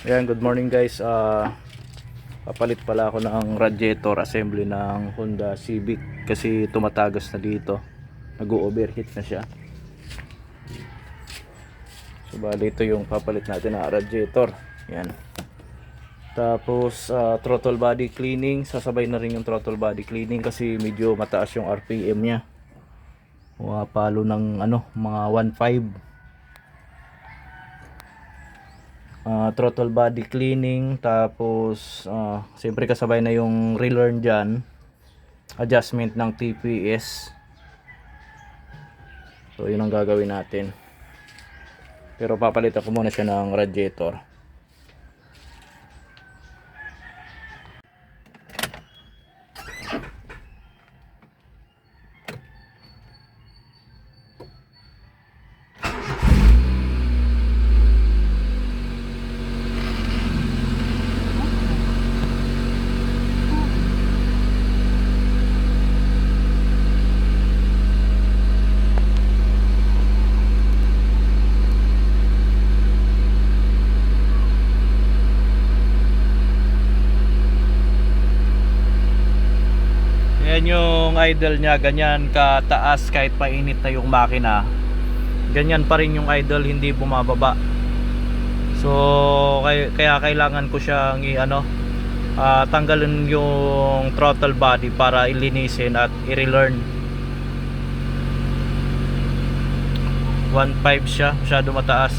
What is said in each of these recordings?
Ayan, good morning guys. Papalit pala ako ng radiator assembly ng Honda Civic kasi tumatagas na dito. Nag-overheat na siya. So bali ito yung papalit natin na radiator. Ayan. Tapos throttle body cleaning, sasabay na rin yung throttle body cleaning kasi medyo mataas yung RPM niya. Palo ng mga 1.5. Throttle body cleaning, tapos siyempre kasabay na yung relearn dyan, adjustment ng TPS. So yun ang gagawin natin, pero papalitan ko muna siya ng radiator. Yan yung idle niya, ganyan kataas kahit painit na yung makina. Ganyan pa rin yung idle, hindi bumababa. So kaya kailangan ko siyang tanggalin yung throttle body para ilinisin at i-relearn. 1.5 siya, masyado mataas.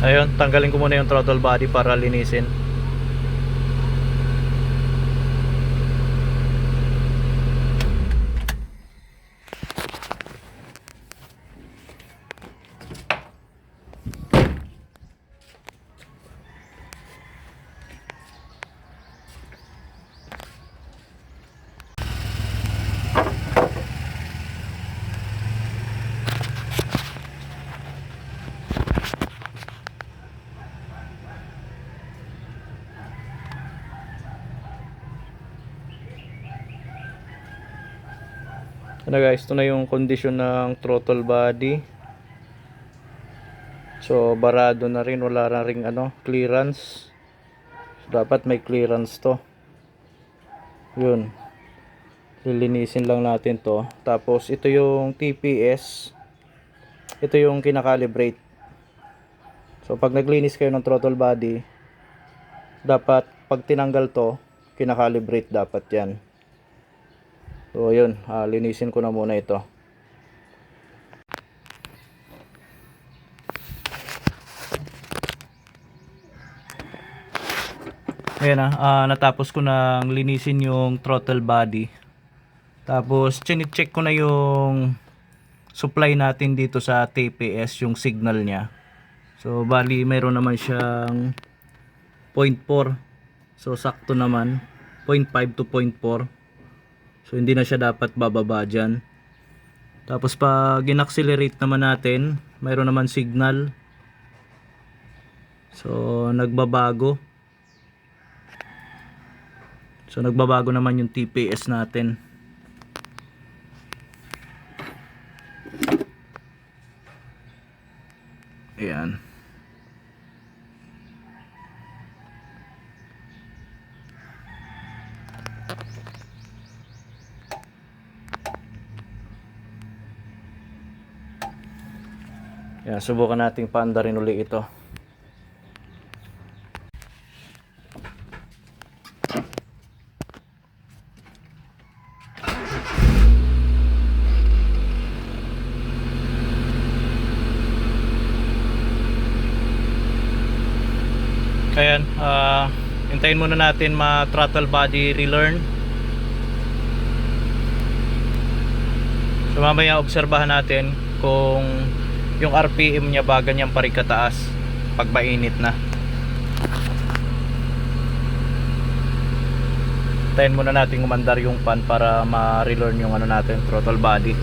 Ayun, tanggalin ko muna yung throttle body para linisin. Guys, ito na yung condition ng throttle body. So barado na rin, wala na ring clearance. So, dapat may clearance to. Yun, lilinisin lang natin to. Tapos ito yung TPS, ito yung kinakalibrate. So pag naglinis kayo ng throttle body, dapat pag tinanggal to, kinakalibrate dapat yan. So yun, linisin ko na muna ito. Ayan natapos ko na linisin yung throttle body. Tapos chinecheck ko na yung supply natin dito sa TPS, yung signal niya. So bali mayroon naman siyang 0.4. So sakto naman, 0.5 to 0.4. So hindi na siya dapat bababa dyan. Tapos pag in-accelerate naman natin, mayroon naman signal. So nagbabago. So nagbabago naman yung TPS natin. Ayan. Yan, subukan nating paandarin uli ito. Ayan, hintayin muna natin ma-throttle body relearn. So mamaya obserbahan natin kung yung RPM niya ba ganyan pa rin kataas pag mainit na. Tayin muna natin umandar yung fan para ma-relearn yung natin, throttle body.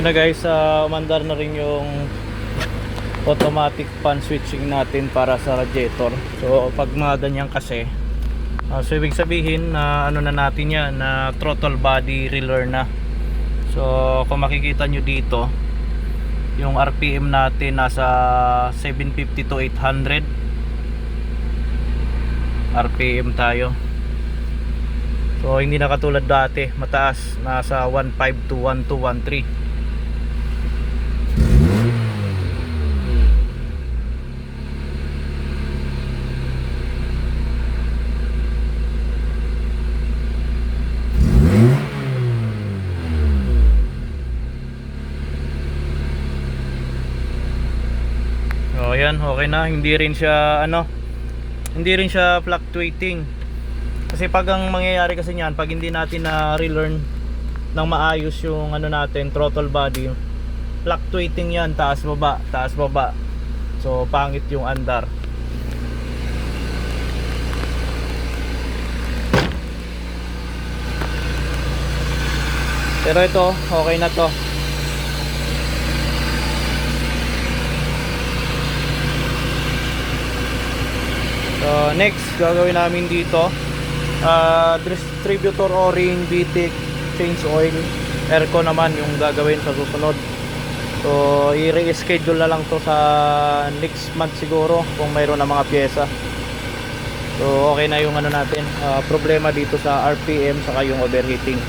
Yun na guys, umandar na rin yung automatic fan switching natin para sa radiator. So pag mga ganyan kasi, so ibig sabihin na ano na natin yan, na throttle body relearn na. So kung makikita nyo dito, yung RPM natin nasa 750 to 800 RPM tayo. So hindi na katulad dati, mataas, nasa 1.5 to 1.2, 1.3. So ayan, okay na, hindi rin siya hindi rin siya fluctuating. Kasi pag ang mangyayari kasi niyan, pag hindi natin na relearn ng maayos yung natin, throttle body, fluctuating yan, taas baba, taas baba. So pangit yung andar. Pero ito, okay na to. So next gagawin namin dito, distributor o-ring, bitik, change oil, aircon naman yung gagawin sa susunod. So i-reschedule na lang to sa next month siguro kung mayroon na mga pyesa. So okay na yung natin, problema dito sa RPM saka yung overheating.